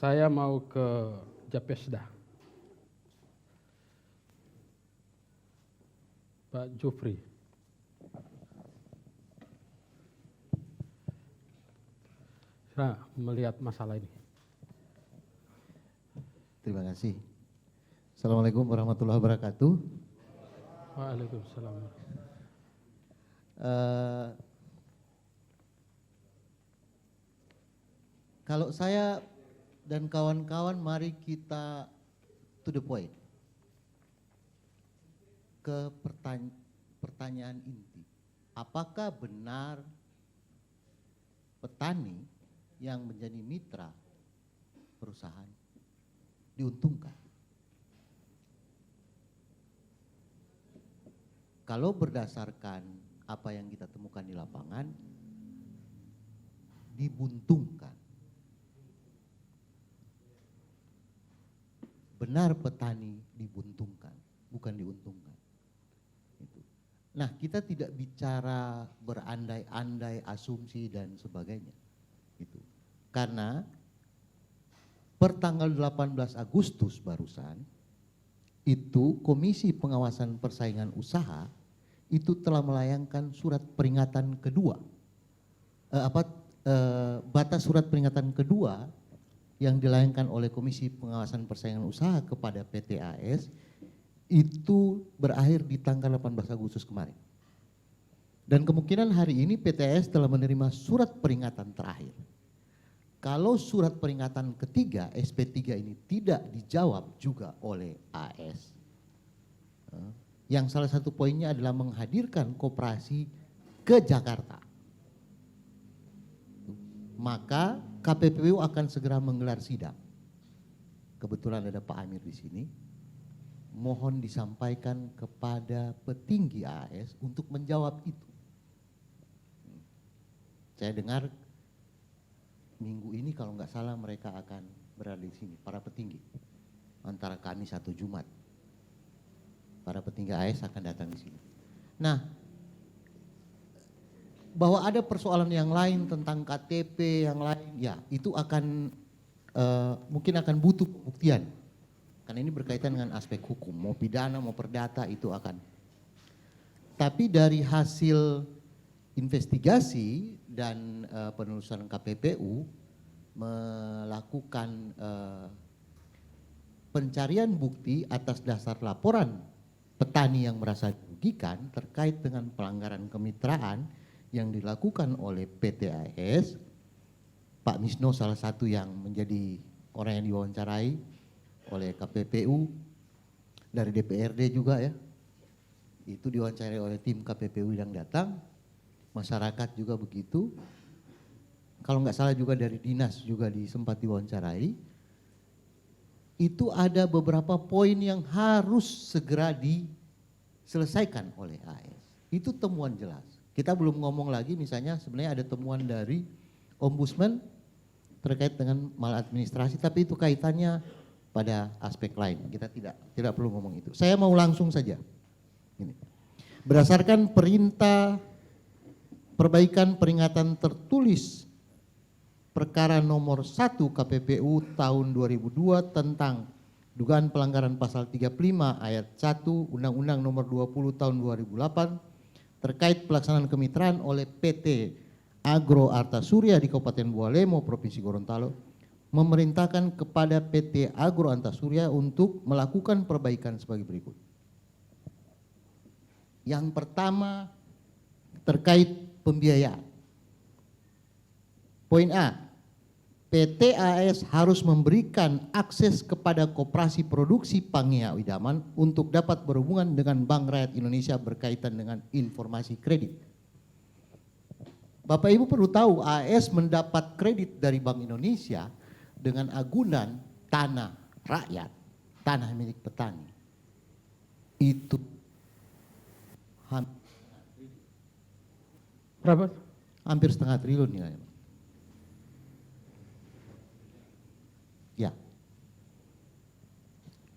Saya mau ke Japesda. Pak Jufri. Saya melihat masalah ini. Terima kasih. Assalamualaikum warahmatullahi wabarakatuh. Waalaikumsalam. Kalau saya dan kawan-kawan, mari kita to the point. Ke pertanyaan inti. Apakah benar petani yang menjadi mitra perusahaan diuntungkan? Kalau berdasarkan apa yang kita temukan di lapangan, dibuntungkan. Benar petani dibuntungkan, bukan diuntungkan. Nah, kita tidak bicara berandai-andai, asumsi dan sebagainya. Karena per tanggal 18 Agustus barusan, itu Komisi Pengawasan Persaingan Usaha itu telah melayangkan surat peringatan kedua. Batas surat peringatan kedua yang dilayangkan oleh Komisi Pengawasan Persaingan Usaha kepada PT AS itu berakhir di tanggal 18 Agustus kemarin. Dan kemungkinan hari ini PT AS telah menerima surat peringatan terakhir. Kalau surat peringatan ketiga, SP3 ini tidak dijawab juga oleh AS, yang salah satu poinnya adalah menghadirkan koperasi ke Jakarta, maka KPPU akan segera menggelar sidang. Kebetulan ada Pak Amir di sini. Mohon disampaikan kepada petinggi AS untuk menjawab itu. Saya dengar minggu ini kalau nggak salah mereka akan berada di sini, para petinggi. Antara Kamis atau Jumat. Para petinggi AS akan datang di sini. Nah, bahwa ada persoalan yang lain tentang KTP yang lain, ya itu akan mungkin akan butuh pembuktian. Karena ini berkaitan dengan aspek hukum, mau pidana, mau perdata itu akan. Tapi dari hasil investigasi dan penelusuran KPPU melakukan pencarian bukti atas dasar laporan petani yang merasa dirugikan terkait dengan pelanggaran kemitraan yang dilakukan oleh PT AS. Pak Misno salah satu yang menjadi orang yang diwawancarai oleh KPPU, dari DPRD juga ya, itu diwawancarai oleh tim KPPU yang datang, masyarakat juga begitu, kalau nggak salah juga dari dinas juga sempat diwawancarai. Itu ada beberapa poin yang harus segera diselesaikan oleh AS. Itu temuan jelas. Kita belum ngomong lagi misalnya sebenarnya ada temuan dari Ombudsman terkait dengan maladministrasi, tapi itu kaitannya pada aspek lain. Kita tidak perlu ngomong itu. Saya mau langsung saja. Ini. Berdasarkan perintah perbaikan peringatan tertulis perkara nomor 1 KPPU tahun 2002 tentang dugaan pelanggaran pasal 35 ayat 1 Undang-Undang nomor 20 tahun 2008 terkait pelaksanaan kemitraan oleh PT Agro Arta Surya di Kabupaten Bualemo, Provinsi Gorontalo, memerintahkan kepada PT Agro Arta Surya untuk melakukan perbaikan sebagai berikut. Yang pertama terkait pembiayaan. Poin A, PT AS harus memberikan akses kepada koperasi produksi Pangea Idaman untuk dapat berhubungan dengan Bank Rakyat Indonesia berkaitan dengan informasi kredit. Bapak Ibu perlu tahu AS mendapat kredit dari Bank Indonesia dengan agunan tanah rakyat, tanah milik petani. Itu Berapa? hampir setengah triliun nilainya. Ya.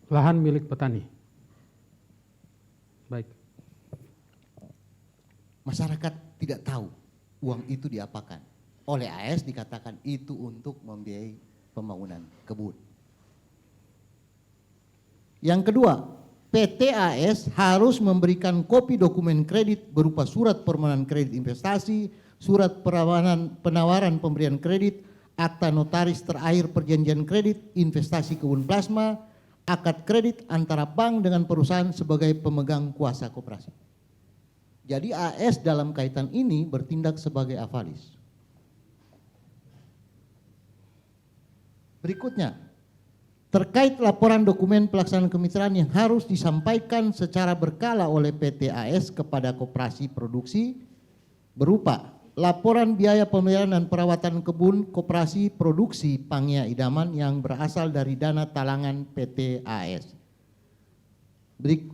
Lahan milik petani. Baik. Masyarakat tidak tahu uang itu diapakan. Oleh AS dikatakan itu untuk membiayai pembangunan kebun. Yang kedua, PT AS harus memberikan kopi dokumen kredit berupa surat permohonan kredit investasi, surat penawaran pemberian kredit, akta notaris terakhir perjanjian kredit investasi kebun plasma, akad kredit antara bank dengan perusahaan sebagai pemegang kuasa koperasi. Jadi AS dalam kaitan ini bertindak sebagai avalis. Berikutnya, terkait laporan dokumen pelaksanaan kemitraan yang harus disampaikan secara berkala oleh PT AS kepada koperasi produksi berupa laporan biaya pemeliharaan dan perawatan kebun koperasi produksi Pangea Idaman yang berasal dari dana talangan PT AS.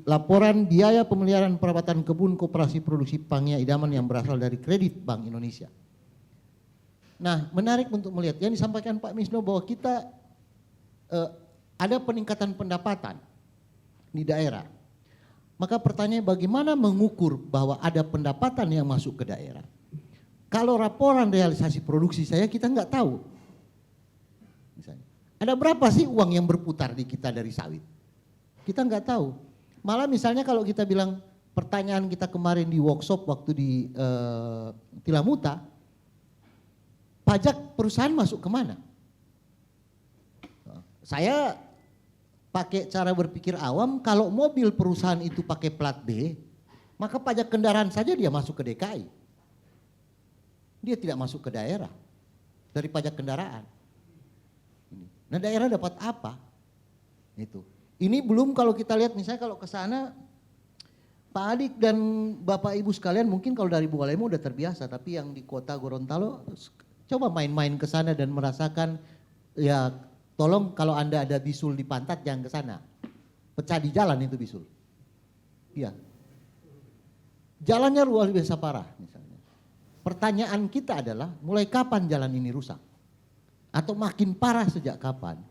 Laporan biaya pemeliharaan perawatan kebun koperasi produksi Pangea Idaman yang berasal dari kredit Bank Indonesia. Nah, menarik untuk melihat yang disampaikan Pak Misno bahwa kita ada peningkatan pendapatan di daerah. Maka pertanyaan bagaimana mengukur bahwa ada pendapatan yang masuk ke daerah? Kalau laporan realisasi produksi saya kita nggak tahu. Misalnya, ada berapa sih uang yang berputar di kita dari sawit? Kita nggak tahu. Malah misalnya kalau kita bilang pertanyaan kita kemarin di workshop waktu di Tilamuta, pajak perusahaan masuk kemana? Saya pakai cara berpikir awam, kalau mobil perusahaan itu pakai plat B, maka pajak kendaraan saja dia masuk ke DKI. Dia tidak masuk ke daerah dari pajak kendaraan. Nah, daerah dapat apa? Itu. Ini belum kalau kita lihat misalnya kalau ke sana Pak Adik dan Bapak Ibu sekalian mungkin kalau dari Bualemo udah terbiasa, tapi yang di kota Gorontalo coba main-main ke sana dan merasakan, ya tolong kalau Anda ada bisul di pantat jangan ke sana. Pecah di jalan itu bisul. Iya. Jalannya luar biasa parah misalnya. Pertanyaan kita adalah mulai kapan jalan ini rusak? Atau makin parah sejak kapan?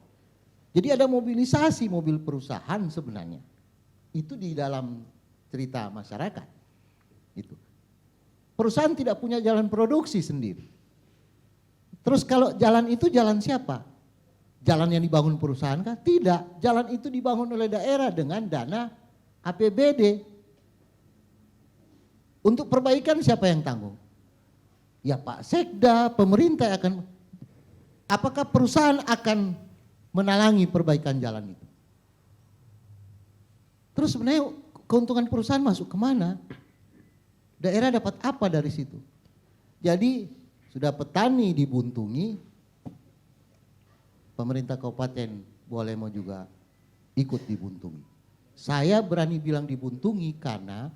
Jadi ada mobilisasi mobil perusahaan sebenarnya. Itu di dalam cerita masyarakat. Itu. Perusahaan tidak punya jalan produksi sendiri. Terus kalau jalan itu jalan siapa? Jalan yang dibangun perusahaan kah? Tidak. Jalan itu dibangun oleh daerah dengan dana APBD. Untuk perbaikan siapa yang tanggung? Ya Pak Sekda, pemerintah akan. Apakah perusahaan akan menalangi perbaikan jalan itu? Terus sebenarnya keuntungan perusahaan masuk kemana? Daerah dapat apa dari situ? Jadi sudah petani dibuntungi, pemerintah Kabupaten Bualemo juga ikut dibuntungi. Saya berani bilang dibuntungi karena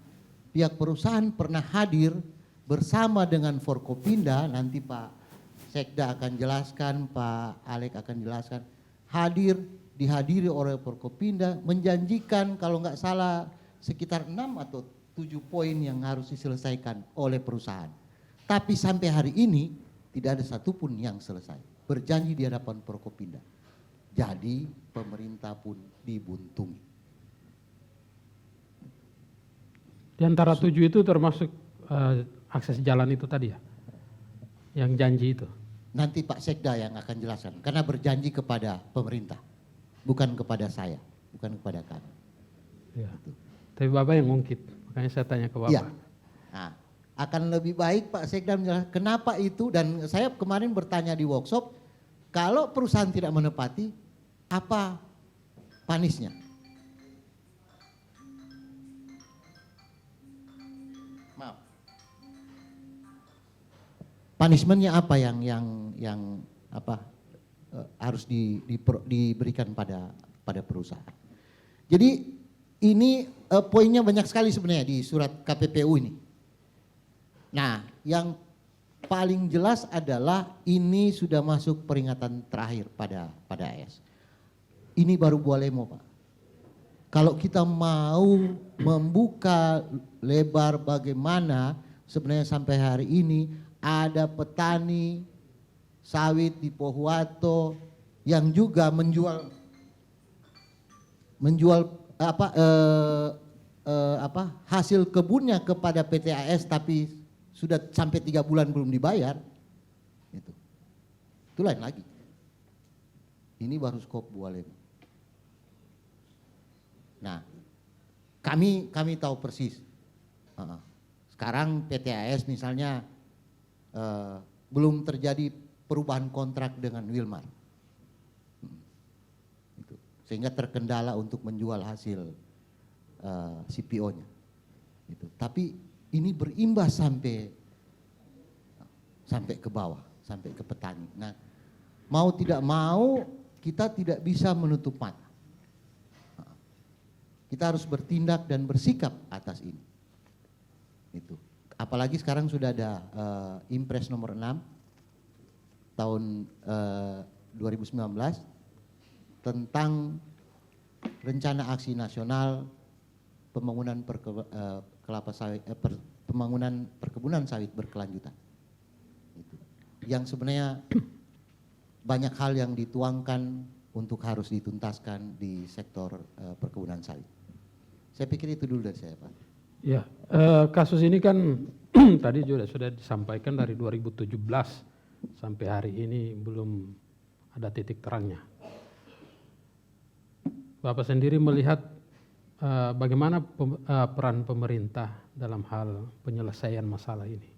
pihak perusahaan pernah hadir bersama dengan Forkopinda, nanti Pak Sekda akan jelaskan, Pak Alek akan jelaskan, dihadiri oleh Forkopinda, menjanjikan kalau nggak salah sekitar 6 atau 7 poin yang harus diselesaikan oleh perusahaan. Tapi sampai hari ini tidak ada satupun yang selesai. Berjanji di hadapan Forkopinda. Jadi pemerintah pun dibuntungi. Di antara 7 itu termasuk akses jalan itu tadi ya? Yang janji itu? Nanti Pak Sekda yang akan jelaskan. Karena berjanji kepada pemerintah. Bukan kepada saya. Bukan kepada kami. Ya. Tapi Bapak yang ngungkit. Makanya saya tanya ke Bapak. Ya. Nah, akan lebih baik Pak Sekda menjelaskan kenapa itu, dan saya kemarin bertanya di workshop, kalau perusahaan tidak menepati, apa panisnya? Maaf. Punishmentnya apa yang harus diberikan pada perusahaan? Jadi ini poinnya banyak sekali sebenarnya di surat KPPU ini. Nah, yang paling jelas adalah ini sudah masuk peringatan terakhir pada AS. Ini baru Bualemo, Pak. Kalau kita mau membuka lebar bagaimana sebenarnya sampai hari ini ada petani sawit di Pohuwato yang juga menjual hasil kebunnya kepada PT AS tapi sudah sampai 3 bulan belum dibayar, itu lain lagi. Ini baru skop Bualem. Nah, kami tahu persis. Sekarang PT AS misalnya belum terjadi perubahan kontrak dengan Wilmar. Sehingga terkendala untuk menjual hasil CPO-nya. Tapi ini berimbas sampai ke bawah, sampai ke petani. Nah, mau tidak mau kita tidak bisa menutup mata. Kita harus bertindak dan bersikap atas ini. Apalagi sekarang sudah ada Impres nomor 6 tahun 2019 tentang rencana aksi nasional pembangunan pembangunan perkebunan sawit berkelanjutan. Yang sebenarnya banyak hal yang dituangkan untuk harus dituntaskan di sektor perkebunan sawit. Saya pikir itu dulu dari saya, Pak. Ya, kasus ini kan tadi juga sudah disampaikan dari 2017 sampai hari ini belum ada titik terangnya. Bapak sendiri melihat bagaimana peran pemerintah dalam hal penyelesaian masalah ini?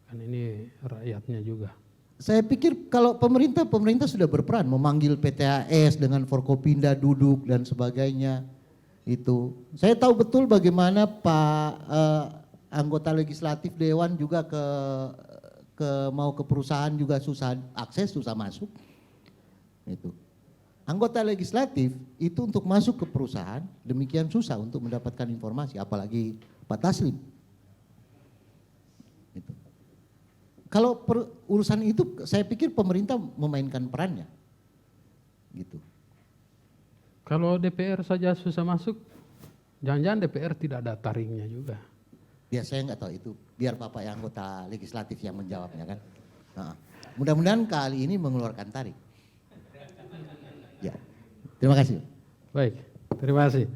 Kan ini rakyatnya juga. Saya pikir kalau pemerintah sudah berperan memanggil PTAS dengan Forkopinda duduk dan sebagainya. Saya tahu betul bagaimana Pak anggota legislatif Dewan juga mau ke perusahaan juga susah akses, susah masuk. Anggota legislatif itu untuk masuk ke perusahaan demikian susah untuk mendapatkan informasi, apalagi Pak Taslim. Kalau urusan itu saya pikir pemerintah memainkan perannya. Kalau DPR saja susah masuk, jangan-jangan DPR tidak ada taringnya juga. Ya saya nggak tahu itu, biar Bapak yang anggota legislatif yang menjawabnya kan. Mudah-mudahan kali ini mengeluarkan taring. Ya, terima kasih. Baik, terima kasih.